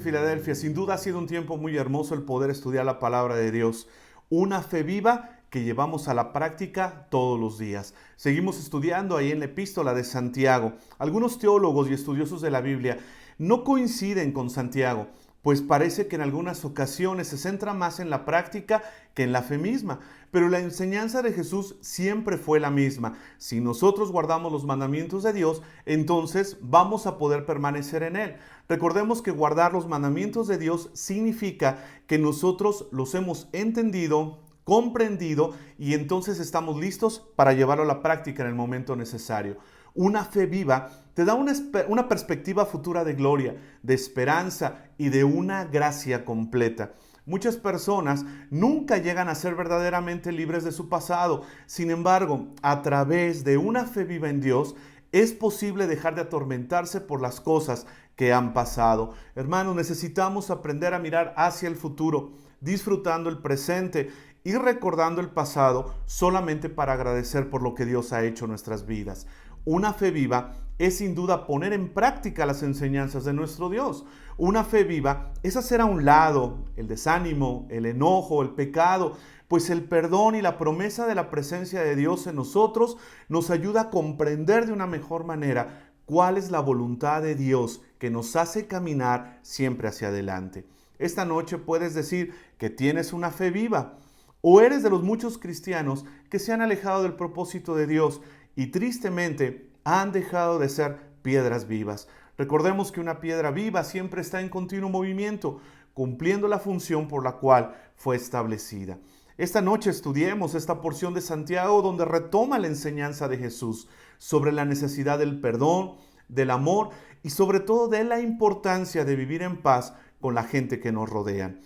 Filadelfia. Sin duda ha sido un tiempo muy hermoso el poder estudiar la palabra de Dios. Una fe viva que llevamos a la práctica todos los días. Seguimos estudiando ahí en la epístola de Santiago. Algunos teólogos y estudiosos de la Biblia no coinciden con Santiago, pues parece que en algunas ocasiones se centra más en la práctica que en la fe misma. Pero la enseñanza de Jesús siempre fue la misma. Si nosotros guardamos los mandamientos de Dios, entonces vamos a poder permanecer en Él. Recordemos que guardar los mandamientos de Dios significa que nosotros los hemos entendido, comprendido y entonces estamos listos para llevarlo a la práctica en el momento necesario. Una fe viva te da una perspectiva futura de gloria, de esperanza y de una gracia completa. Muchas personas nunca llegan a ser verdaderamente libres de su pasado. Sin embargo, a través de una fe viva en Dios, es posible dejar de atormentarse por las cosas que han pasado. Hermanos, necesitamos aprender a mirar hacia el futuro, disfrutando el presente y recordando el pasado solamente para agradecer por lo que Dios ha hecho en nuestras vidas. Una fe viva es sin duda poner en práctica las enseñanzas de nuestro Dios. Una fe viva es hacer a un lado el desánimo, el enojo, el pecado, pues el perdón y la promesa de la presencia de Dios en nosotros nos ayuda a comprender de una mejor manera cuál es la voluntad de Dios que nos hace caminar siempre hacia adelante. Esta noche puedes decir que tienes una fe viva, o eres de los muchos cristianos que se han alejado del propósito de Dios y tristemente han dejado de ser piedras vivas. Recordemos que una piedra viva siempre está en continuo movimiento, cumpliendo la función por la cual fue establecida. Esta noche estudiemos esta porción de Santiago donde retoma la enseñanza de Jesús sobre la necesidad del perdón, del amor y sobre todo de la importancia de vivir en paz con la gente que nos rodea.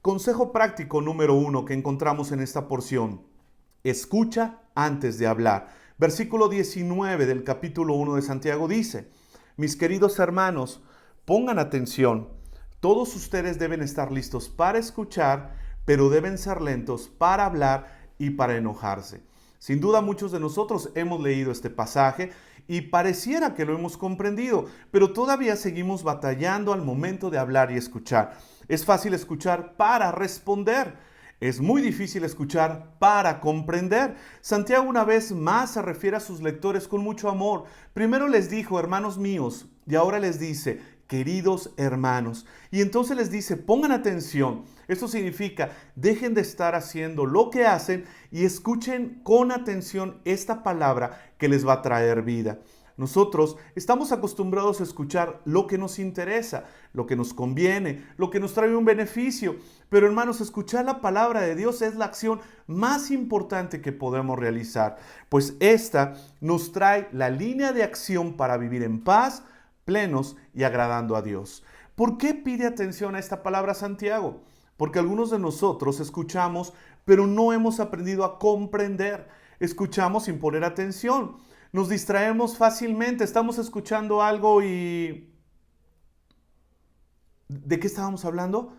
Consejo práctico número 1 que encontramos en esta porción: escucha antes de hablar. Versículo 19 del capítulo 1 de Santiago dice: mis queridos hermanos, pongan atención. Todos ustedes deben estar listos para escuchar, pero deben ser lentos para hablar y para enojarse. Sin duda muchos de nosotros hemos leído este pasaje y pareciera que lo hemos comprendido, pero todavía seguimos batallando al momento de hablar y escuchar. Es fácil escuchar para responder. Es muy difícil escuchar para comprender. Santiago una vez más se refiere a sus lectores con mucho amor. Primero les dijo, hermanos míos, y ahora les dice, queridos hermanos. Y entonces les dice, pongan atención. Esto significa, dejen de estar haciendo lo que hacen y escuchen con atención esta palabra que les va a traer vida. Nosotros estamos acostumbrados a escuchar lo que nos interesa, lo que nos conviene, lo que nos trae un beneficio. Pero hermanos, escuchar la palabra de Dios es la acción más importante que podemos realizar, pues esta nos trae la línea de acción para vivir en paz, plenos y agradando a Dios. ¿Por qué pide atención a esta palabra Santiago? Porque algunos de nosotros escuchamos, pero no hemos aprendido a comprender. Escuchamos sin poner atención. Nos distraemos fácilmente, estamos escuchando algo y... ¿de qué estábamos hablando?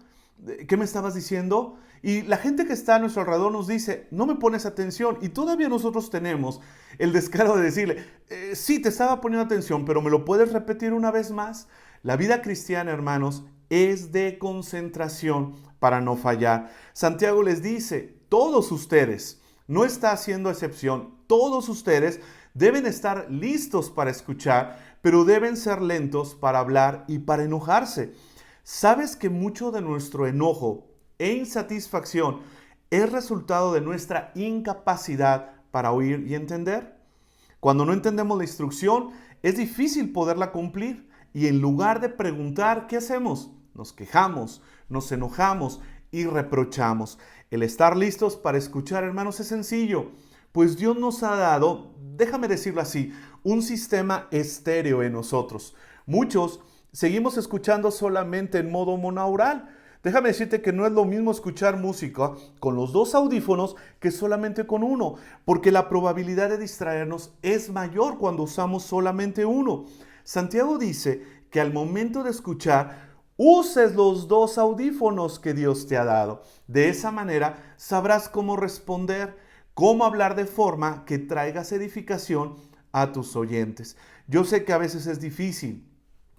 ¿Qué me estabas diciendo? Y la gente que está a nuestro alrededor nos dice, no me pones atención. Y todavía nosotros tenemos el descaro de decirle, sí, te estaba poniendo atención, pero ¿me lo puedes repetir una vez más? La vida cristiana, hermanos, es de concentración para no fallar. Santiago les dice, todos ustedes, no está haciendo excepción, todos ustedes deben estar listos para escuchar, pero deben ser lentos para hablar y para enojarse. ¿Sabes que mucho de nuestro enojo e insatisfacción es resultado de nuestra incapacidad para oír y entender? Cuando no entendemos la instrucción, es difícil poderla cumplir y en lugar de preguntar, ¿qué hacemos? Nos quejamos, nos enojamos y reprochamos. El estar listos para escuchar, hermanos, es sencillo, pues Dios nos ha dado, déjame decirlo así, un sistema estéreo en nosotros. Muchos seguimos escuchando solamente en modo monaural. Déjame decirte que no es lo mismo escuchar música con los dos audífonos que solamente con uno, porque la probabilidad de distraernos es mayor cuando usamos solamente uno. Santiago dice que al momento de escuchar, uses los dos audífonos que Dios te ha dado. De esa manera sabrás cómo responder, cómo hablar de forma que traigas edificación a tus oyentes. Yo sé que a veces es difícil.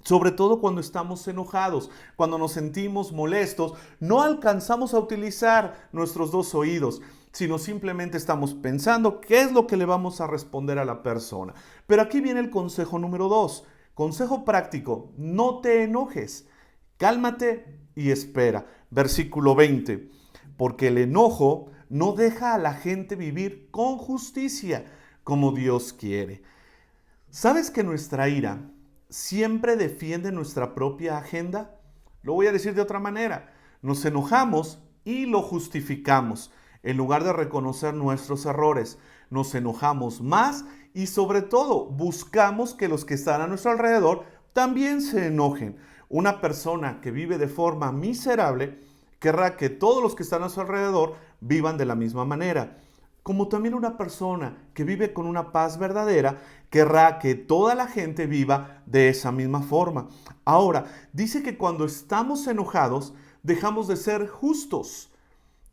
Sobre todo cuando estamos enojados, cuando nos sentimos molestos, no alcanzamos a utilizar nuestros dos oídos, sino simplemente estamos pensando qué es lo que le vamos a responder a la persona. Pero aquí viene el consejo número 2. Consejo práctico: no te enojes, cálmate y espera. Versículo 20. Porque el enojo no deja a la gente vivir con justicia como Dios quiere. ¿Sabes que nuestra ira siempre defiende nuestra propia agenda? Lo voy a decir de otra manera. Nos enojamos y lo justificamos. En lugar de reconocer nuestros errores, nos enojamos más y sobre todo buscamos que los que están a nuestro alrededor también se enojen. Una persona que vive de forma miserable querrá que todos los que están a su alrededor vivan de la misma manera. Como también una persona que vive con una paz verdadera querrá que toda la gente viva de esa misma forma. Ahora, dice que cuando estamos enojados, dejamos de ser justos.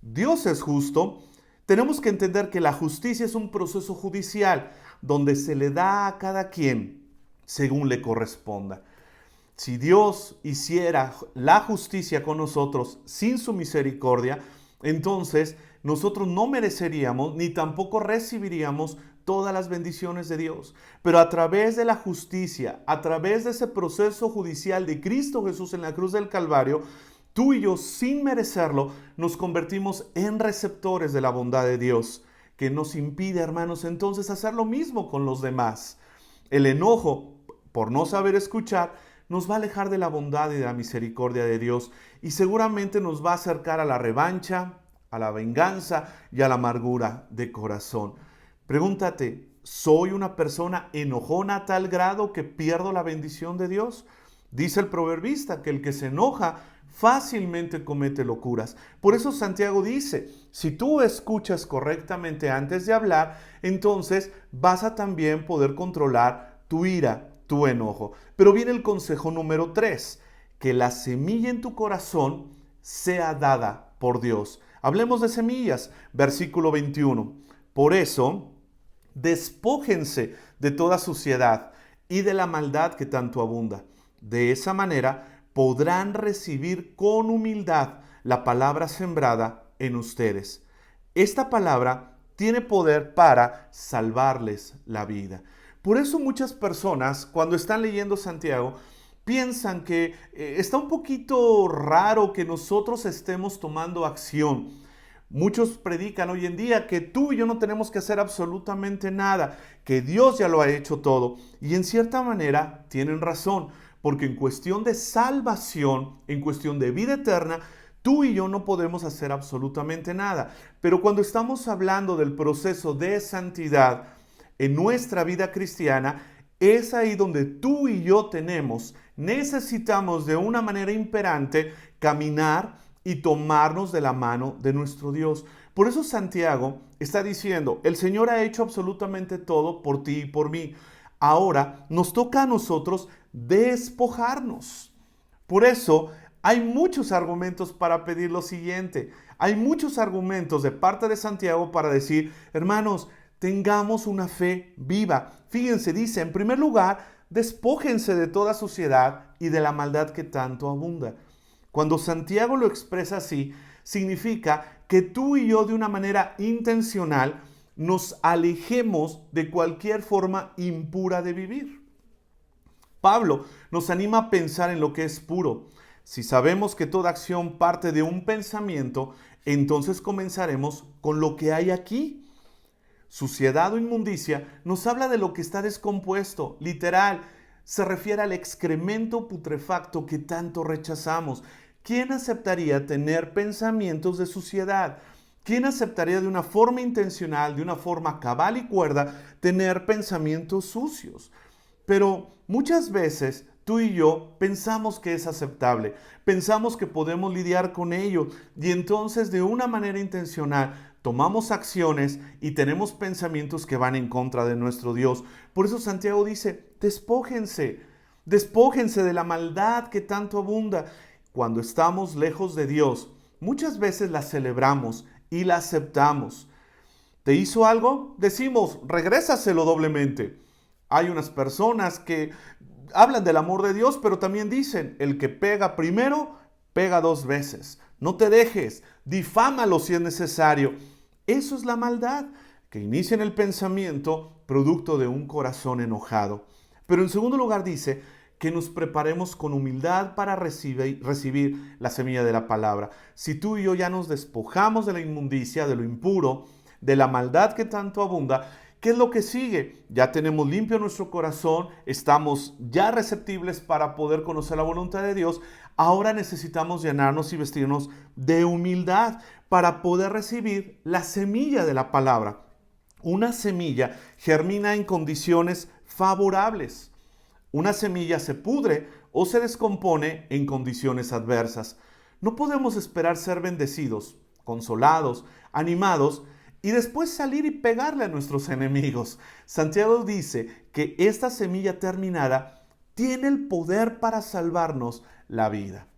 Dios es justo. Tenemos que entender que la justicia es un proceso judicial donde se le da a cada quien según le corresponda. Si Dios hiciera la justicia con nosotros sin su misericordia, entonces nosotros no mereceríamos ni tampoco recibiríamos todas las bendiciones de Dios. Pero a través de la justicia, a través de ese proceso judicial de Cristo Jesús en la cruz del Calvario, tú y yo, sin merecerlo, nos convertimos en receptores de la bondad de Dios, que nos impide, hermanos, entonces hacer lo mismo con los demás. El enojo, por no saber escuchar, nos va a alejar de la bondad y de la misericordia de Dios y seguramente nos va a acercar a la revancha, a la venganza y a la amargura de corazón. Pregúntate, ¿soy una persona enojona a tal grado que pierdo la bendición de Dios? Dice el proverbista que el que se enoja fácilmente comete locuras. Por eso Santiago dice, si tú escuchas correctamente antes de hablar, entonces vas a también poder controlar tu ira, tu enojo. Pero viene el consejo número 3, que la semilla en tu corazón sea dada por Dios. Hablemos de semillas, versículo 21. Por eso, despójense de toda suciedad y de la maldad que tanto abunda. De esa manera podrán recibir con humildad la palabra sembrada en ustedes. Esta palabra tiene poder para salvarles la vida. Por eso muchas personas, cuando están leyendo Santiago, piensan que está un poquito raro que nosotros estemos tomando acción. Muchos predican hoy en día que tú y yo no tenemos que hacer absolutamente nada, que Dios ya lo ha hecho todo. Y en cierta manera tienen razón, porque en cuestión de salvación, en cuestión de vida eterna, tú y yo no podemos hacer absolutamente nada. Pero cuando estamos hablando del proceso de santidad en nuestra vida cristiana, es ahí donde tú y yo necesitamos de una manera imperante caminar y tomarnos de la mano de nuestro Dios. Por eso Santiago está diciendo, el Señor ha hecho absolutamente todo por ti y por mí. Ahora nos toca a nosotros despojarnos. Por eso hay muchos argumentos para pedir lo siguiente. Hay muchos argumentos de parte de Santiago para decir, hermanos, tengamos una fe viva. Fíjense, dice, en primer lugar, despójense de toda suciedad y de la maldad que tanto abunda. Cuando Santiago lo expresa así, significa que tú y yo de una manera intencional nos alejemos de cualquier forma impura de vivir. Pablo nos anima a pensar en lo que es puro. Si sabemos que toda acción parte de un pensamiento, entonces comenzaremos con lo que hay aquí. Suciedad o inmundicia nos habla de lo que está descompuesto, literal, se refiere al excremento putrefacto que tanto rechazamos. ¿Quién aceptaría tener pensamientos de suciedad? ¿Quién aceptaría de una forma intencional, de una forma cabal y cuerda, tener pensamientos sucios? Pero muchas veces tú y yo pensamos que es aceptable, pensamos que podemos lidiar con ello y entonces de una manera intencional tomamos acciones y tenemos pensamientos que van en contra de nuestro Dios. Por eso Santiago dice, despójense de la maldad que tanto abunda. Cuando estamos lejos de Dios, muchas veces la celebramos y la aceptamos. ¿Te hizo algo? Decimos, regrésaselo doblemente. Hay unas personas que hablan del amor de Dios, pero también dicen, el que pega primero, pega dos veces. No te dejes, difámalo si es necesario. Eso es la maldad, que inicia en el pensamiento, producto de un corazón enojado. Pero en segundo lugar dice que nos preparemos con humildad para recibir la semilla de la palabra. Si tú y yo ya nos despojamos de la inmundicia, de lo impuro, de la maldad que tanto abunda, ¿qué es lo que sigue? Ya tenemos limpio nuestro corazón, estamos ya receptibles para poder conocer la voluntad de Dios. Ahora necesitamos llenarnos y vestirnos de humildad para poder recibir la semilla de la palabra. Una semilla germina en condiciones favorables. Una semilla se pudre o se descompone en condiciones adversas. No podemos esperar ser bendecidos, consolados, animados y después salir y pegarle a nuestros enemigos. Santiago dice que esta semilla terminada tiene el poder para salvarnos la vida.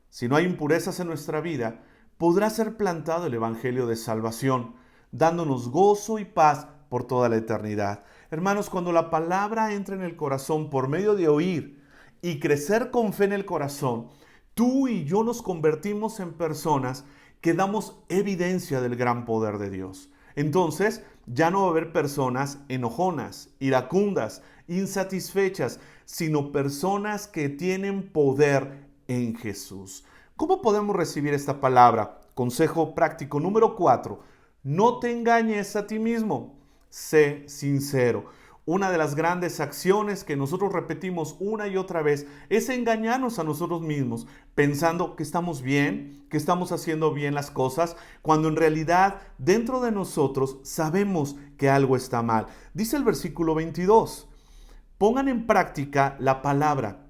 Si no hay impurezas en nuestra vida, podrá ser plantado el evangelio de salvación, dándonos gozo y paz por toda la eternidad. Hermanos, cuando la palabra entra en el corazón por medio de oír y crecer con fe en el corazón, tú y yo nos convertimos en personas que damos evidencia del gran poder de Dios. Entonces, ya no va a haber personas enojonas, iracundas, insatisfechas, sino personas que tienen poder en Jesús. ¿Cómo podemos recibir esta palabra? Consejo práctico número 4. No te engañes a ti mismo. Sé sincero. Una de las grandes acciones que nosotros repetimos una y otra vez es engañarnos a nosotros mismos, pensando que estamos bien, que estamos haciendo bien las cosas, cuando en realidad dentro de nosotros sabemos que algo está mal. Dice el versículo 22, pongan en práctica la palabra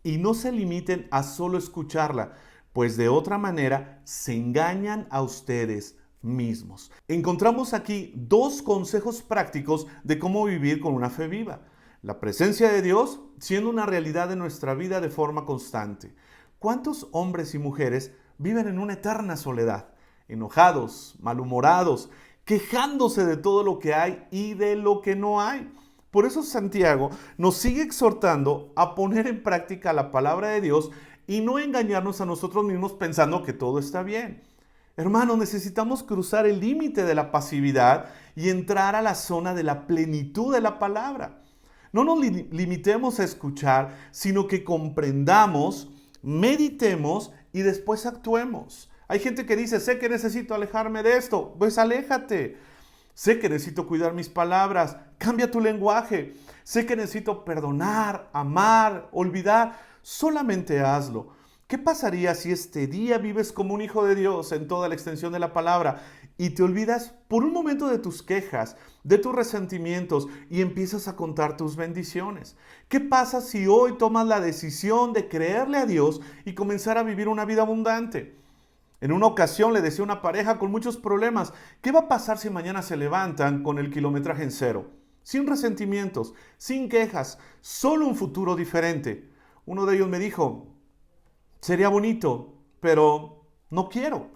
y no se limiten a solo escucharla, pues de otra manera se engañan a ustedes mismos. Encontramos aquí dos consejos prácticos de cómo vivir con una fe viva. La presencia de Dios siendo una realidad de nuestra vida de forma constante. ¿Cuántos hombres y mujeres viven en una eterna soledad? Enojados, malhumorados, quejándose de todo lo que hay y de lo que no hay. Por eso Santiago nos sigue exhortando a poner en práctica la palabra de Dios y no engañarnos a nosotros mismos pensando que todo está bien. Hermanos, necesitamos cruzar el límite de la pasividad y entrar a la zona de la plenitud de la palabra. No nos limitemos a escuchar, sino que comprendamos, meditemos y después actuemos. Hay gente que dice, sé que necesito alejarme de esto. Pues aléjate. Sé que necesito cuidar mis palabras. Cambia tu lenguaje. Sé que necesito perdonar, amar, olvidar. Solamente hazlo. ¿Qué pasaría si este día vives como un hijo de Dios en toda la extensión de la palabra y te olvidas por un momento de tus quejas, de tus resentimientos y empiezas a contar tus bendiciones? ¿Qué pasa si hoy tomas la decisión de creerle a Dios y comenzar a vivir una vida abundante? En una ocasión le decía a una pareja con muchos problemas, ¿qué va a pasar si mañana se levantan con el kilometraje en cero? Sin resentimientos, sin quejas, solo un futuro diferente. Uno de ellos me dijo, sería bonito, pero no quiero.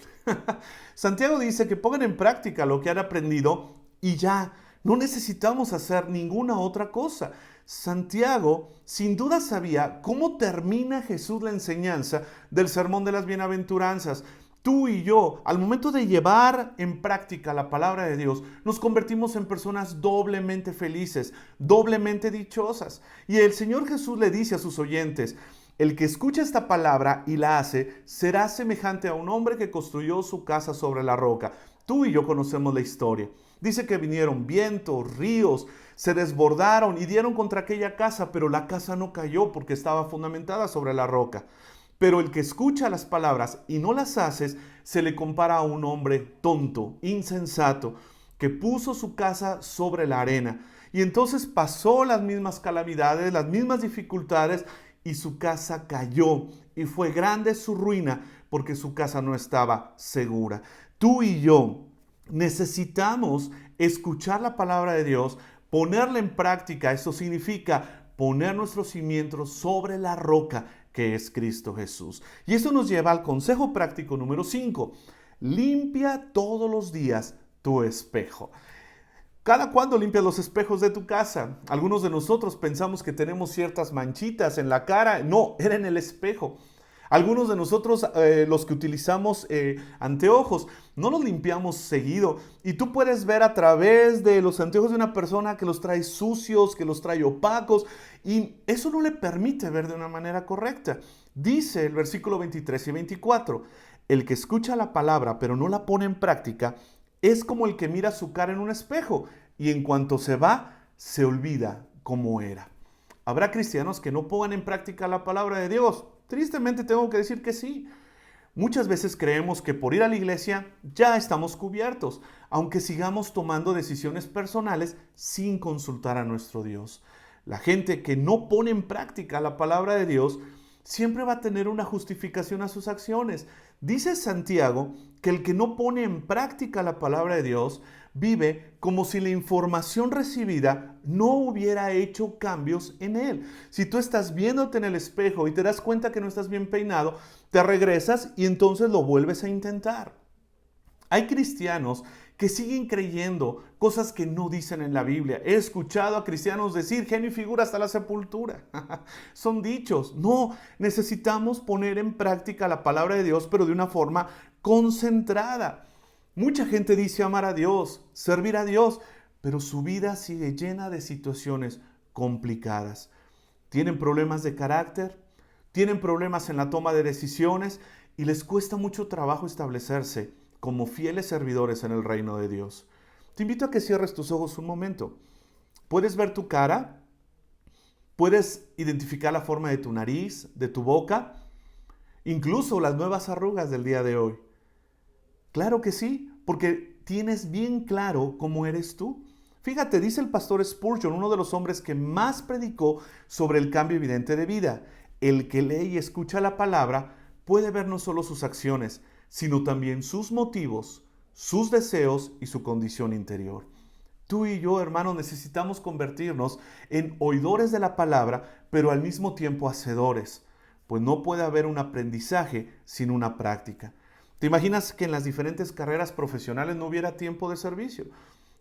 Santiago dice que pongan en práctica lo que han aprendido y ya, no necesitamos hacer ninguna otra cosa. Santiago sin duda sabía cómo termina Jesús la enseñanza del sermón de las bienaventuranzas. Tú y yo, al momento de llevar en práctica la palabra de Dios, nos convertimos en personas doblemente felices, doblemente dichosas. Y el Señor Jesús le dice a sus oyentes, el que escucha esta palabra y la hace, será semejante a un hombre que construyó su casa sobre la roca. Tú y yo conocemos la historia. Dice que vinieron vientos, ríos, se desbordaron y dieron contra aquella casa, pero la casa no cayó porque estaba fundamentada sobre la roca. Pero el que escucha las palabras y no las hace, se le compara a un hombre tonto, insensato, que puso su casa sobre la arena. Y entonces pasó las mismas calamidades, las mismas dificultades, y su casa cayó y fue grande su ruina porque su casa no estaba segura. Tú y yo necesitamos escuchar la palabra de Dios, ponerla en práctica. Eso significa poner nuestros cimientos sobre la roca que es Cristo Jesús. Y eso nos lleva al consejo práctico número 5. Limpia todos los días tu espejo. ¿Cada cuándo limpias los espejos de tu casa? Algunos de nosotros pensamos que tenemos ciertas manchitas en la cara. No, era en el espejo. Algunos de nosotros, los que utilizamos anteojos, no los limpiamos seguido. Y tú puedes ver a través de los anteojos de una persona que los trae sucios, que los trae opacos. Y eso no le permite ver de una manera correcta. Dice el versículo 23 y 24, el que escucha la palabra pero no la pone en práctica, es como el que mira su cara en un espejo y en cuanto se va, se olvida cómo era. ¿Habrá cristianos que no pongan en práctica la palabra de Dios? Tristemente tengo que decir que sí. Muchas veces creemos que por ir a la iglesia ya estamos cubiertos, aunque sigamos tomando decisiones personales sin consultar a nuestro Dios. La gente que no pone en práctica la palabra de Dios siempre va a tener una justificación a sus acciones. Dice Santiago que el que no pone en práctica la palabra de Dios vive como si la información recibida no hubiera hecho cambios en él. Si tú estás viéndote en el espejo y te das cuenta que no estás bien peinado, te regresas y entonces lo vuelves a intentar. Hay cristianos que siguen creyendo cosas que no dicen en la Biblia. He escuchado a cristianos decir genio y figura hasta la sepultura. Son dichos. No, necesitamos poner en práctica la palabra de Dios, pero de una forma concentrada. Mucha gente dice amar a Dios, servir a Dios, pero su vida sigue llena de situaciones complicadas. Tienen problemas de carácter, tienen problemas en la toma de decisiones y les cuesta mucho trabajo establecerse como fieles servidores en el reino de Dios. Te invito a que cierres tus ojos un momento. ¿Puedes ver tu cara? ¿Puedes identificar la forma de tu nariz, de tu boca? Incluso las nuevas arrugas del día de hoy. Claro que sí, porque tienes bien claro cómo eres tú. Fíjate, dice el pastor Spurgeon, uno de los hombres que más predicó sobre el cambio evidente de vida. El que lee y escucha la palabra puede ver no solo sus acciones, sino también sus motivos, sus deseos y su condición interior. Tú y yo, hermanos, necesitamos convertirnos en oidores de la palabra, pero al mismo tiempo hacedores, pues no puede haber un aprendizaje sin una práctica. ¿Te imaginas que en las diferentes carreras profesionales no hubiera tiempo de servicio?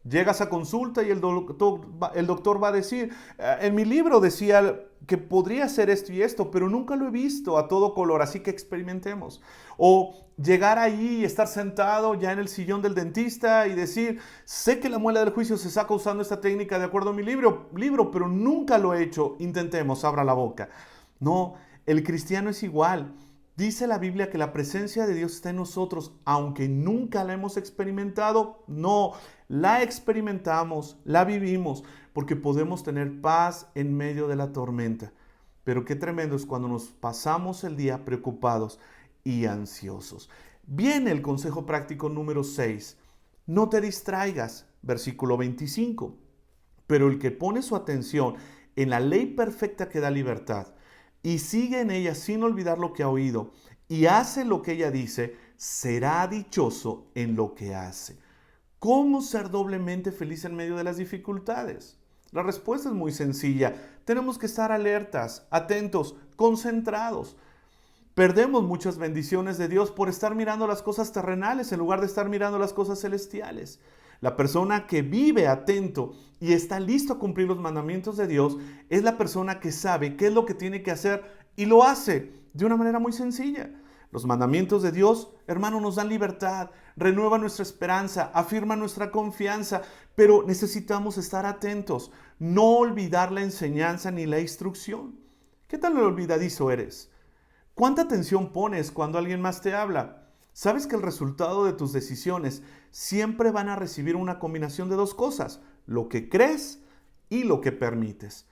Llegas a consulta y el doctor va a decir, en mi libro decía que podría ser esto y esto, pero nunca lo he visto a todo color, así que experimentemos. O llegar ahí y estar sentado ya en el sillón del dentista y decir, sé que la muela del juicio se saca usando esta técnica de acuerdo a mi libro, pero nunca lo he hecho, intentemos, abra la boca. No, el cristiano es igual. Dice la Biblia que la presencia de Dios está en nosotros, aunque nunca la hemos experimentado. No, la experimentamos, la vivimos, porque podemos tener paz en medio de la tormenta. Pero qué tremendo es cuando nos pasamos el día preocupados y ansiosos. Viene el consejo práctico número 6. No te distraigas, versículo 25. Pero el que pone su atención en la ley perfecta que da libertad, y sigue en ella sin olvidar lo que ha oído, y hace lo que ella dice, será dichoso en lo que hace. ¿Cómo ser doblemente feliz en medio de las dificultades? La respuesta es muy sencilla. Tenemos que estar alertas, atentos, concentrados. Perdemos muchas bendiciones de Dios por estar mirando las cosas terrenales en lugar de estar mirando las cosas celestiales. La persona que vive atento y está listo a cumplir los mandamientos de Dios es la persona que sabe qué es lo que tiene que hacer y lo hace de una manera muy sencilla. Los mandamientos de Dios, hermano, nos dan libertad, renuevan nuestra esperanza, afirman nuestra confianza, pero necesitamos estar atentos, no olvidar la enseñanza ni la instrucción. ¿Qué tan olvidadizo eres? ¿Cuánta atención pones cuando alguien más te habla? ¿Sabes que el resultado de tus decisiones siempre van a recibir una combinación de dos cosas? Lo que crees y lo que permites.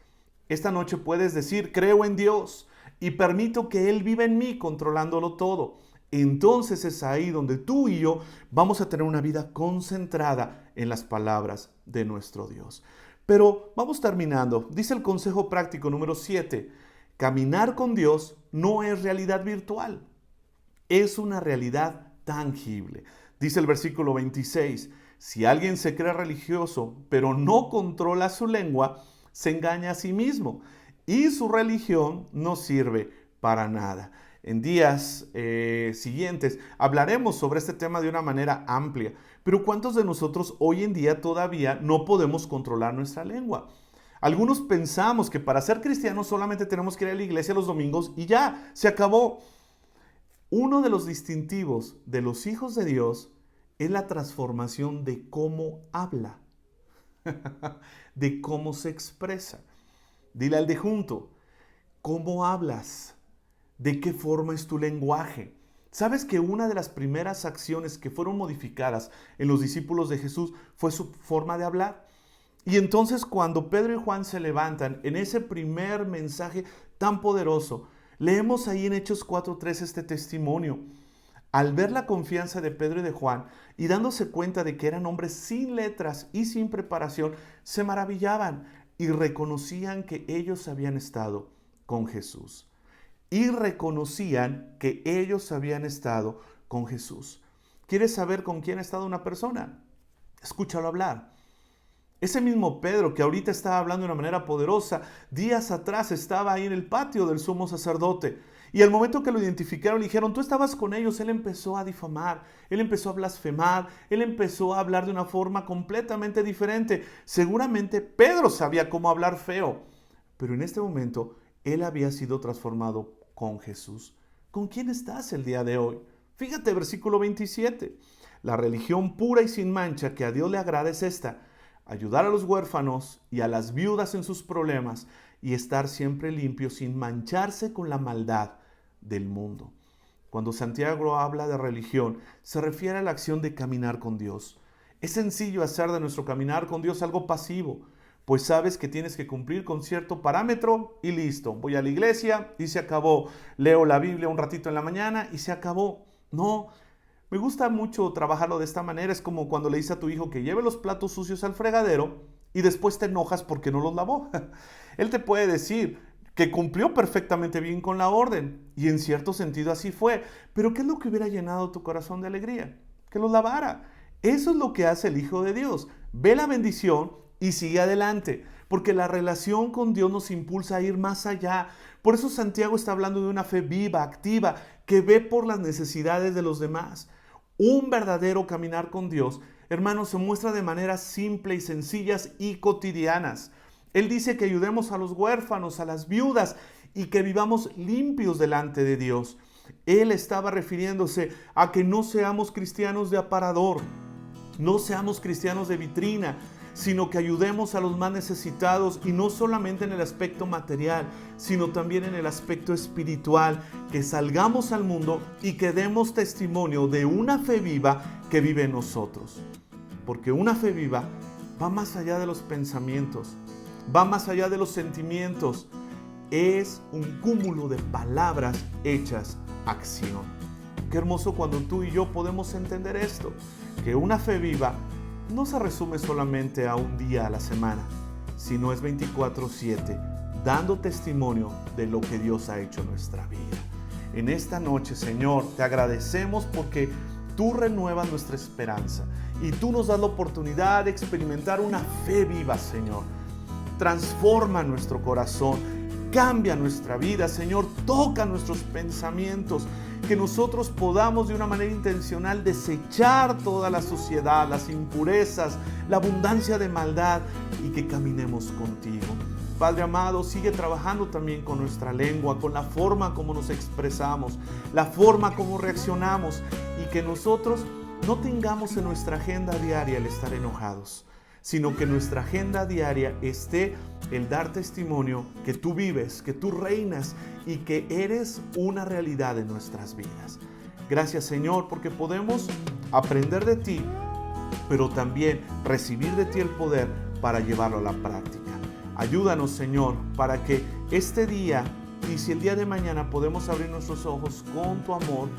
Esta noche puedes decir, creo en Dios y permito que Él viva en mí controlándolo todo. Entonces es ahí donde tú y yo vamos a tener una vida concentrada en las palabras de nuestro Dios. Pero vamos terminando. Dice el consejo práctico número 7. Caminar con Dios no es realidad virtual. Es una realidad tangible. Dice el versículo 26, si alguien se cree religioso, pero no controla su lengua, se engaña a sí mismo y su religión no sirve para nada. en días siguientes hablaremos sobre este tema de una manera amplia. Pero ¿cuántos de nosotros hoy en día todavía no podemos controlar nuestra lengua? Algunos pensamos que para ser cristianos solamente tenemos que ir a la iglesia los domingos y ya, se acabó. Uno de los distintivos de los hijos de Dios es la transformación de cómo habla, de cómo se expresa. Dile al de junto, ¿cómo hablas? ¿De qué forma es tu lenguaje? ¿Sabes que una de las primeras acciones que fueron modificadas en los discípulos de Jesús fue su forma de hablar? Y entonces cuando Pedro y Juan se levantan en ese primer mensaje tan poderoso, leemos ahí en Hechos 4:3 este testimonio. Al ver la confianza de Pedro y de Juan y dándose cuenta de que eran hombres sin letras y sin preparación, se maravillaban y reconocían que ellos habían estado con Jesús. Y reconocían que ellos habían estado con Jesús. ¿Quieres saber con quién ha estado una persona? Escúchalo hablar. Ese mismo Pedro que ahorita estaba hablando de una manera poderosa, días atrás estaba ahí en el patio del sumo sacerdote. Y al momento que lo identificaron, le dijeron, tú estabas con ellos. Él empezó a difamar, él empezó a blasfemar, él empezó a hablar de una forma completamente diferente. Seguramente Pedro sabía cómo hablar feo, pero en este momento él había sido transformado con Jesús. ¿Con quién estás el día de hoy? Fíjate, versículo 27. La religión pura y sin mancha que a Dios le agrada es esta: ayudar a los huérfanos y a las viudas en sus problemas y estar siempre limpio sin mancharse con la maldad del mundo. Cuando Santiago habla de religión, se refiere a la acción de caminar con Dios. Es sencillo hacer de nuestro caminar con Dios algo pasivo, pues sabes que tienes que cumplir con cierto parámetro y listo. Voy a la iglesia y se acabó. Leo la Biblia un ratito en la mañana y se acabó. No, me gusta mucho trabajarlo de esta manera. Es como cuando le dices a tu hijo que lleve los platos sucios al fregadero y después te enojas porque no los lavó. Él te puede decir que cumplió perfectamente bien con la orden y en cierto sentido así fue. Pero ¿qué es lo que hubiera llenado tu corazón de alegría? Que los lavara. Eso es lo que hace el Hijo de Dios. Ve la bendición y sigue adelante, porque la relación con Dios nos impulsa a ir más allá. Por eso Santiago está hablando de una fe viva, activa, que ve por las necesidades de los demás. Un verdadero caminar con Dios, hermanos, se muestra de maneras simples y sencillas y cotidianas. Él dice que ayudemos a los huérfanos, a las viudas y que vivamos limpios delante de Dios. Él estaba refiriéndose a que no seamos cristianos de aparador, no seamos cristianos de vitrina, sino que ayudemos a los más necesitados, y no solamente en el aspecto material, sino también en el aspecto espiritual, que salgamos al mundo y que demos testimonio de una fe viva que vive en nosotros. Porque una fe viva va más allá de los pensamientos, va más allá de los sentimientos, es un cúmulo de palabras hechas acción. Qué hermoso cuando tú y yo podemos entender esto, que una fe viva no se resume solamente a un día a la semana, sino es 24/7, dando testimonio de lo que Dios ha hecho en nuestra vida. En esta noche, Señor, te agradecemos porque tú renuevas nuestra esperanza y tú nos das la oportunidad de experimentar una fe viva, Señor. Transforma nuestro corazón, cambia nuestra vida, Señor, toca nuestros pensamientos, que nosotros podamos de una manera intencional desechar toda la suciedad, las impurezas, la abundancia de maldad y que caminemos contigo. Padre amado, sigue trabajando también con nuestra lengua, con la forma como nos expresamos, la forma como reaccionamos, y que nosotros no tengamos en nuestra agenda diaria el estar enojados, sino que en nuestra agenda diaria esté el dar testimonio que tú vives, que tú reinas y que eres una realidad en nuestras vidas. Gracias, Señor, porque podemos aprender de ti, pero también recibir de ti el poder para llevarlo a la práctica. Ayúdanos, Señor, para que este día, y si el día de mañana podemos abrir nuestros ojos con tu amor,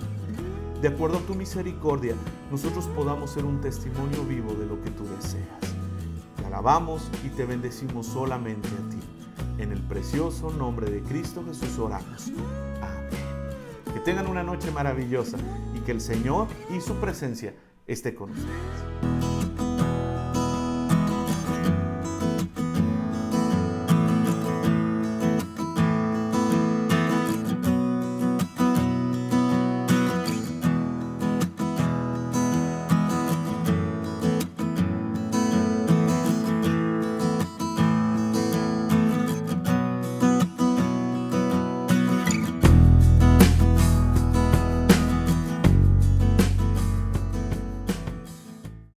de acuerdo a tu misericordia, nosotros podamos ser un testimonio vivo de lo que tú deseas. Te alabamos y te bendecimos solamente a ti. En el precioso nombre de Cristo Jesús oramos. Amén. Que tengan una noche maravillosa y que el Señor y su presencia esté con ustedes.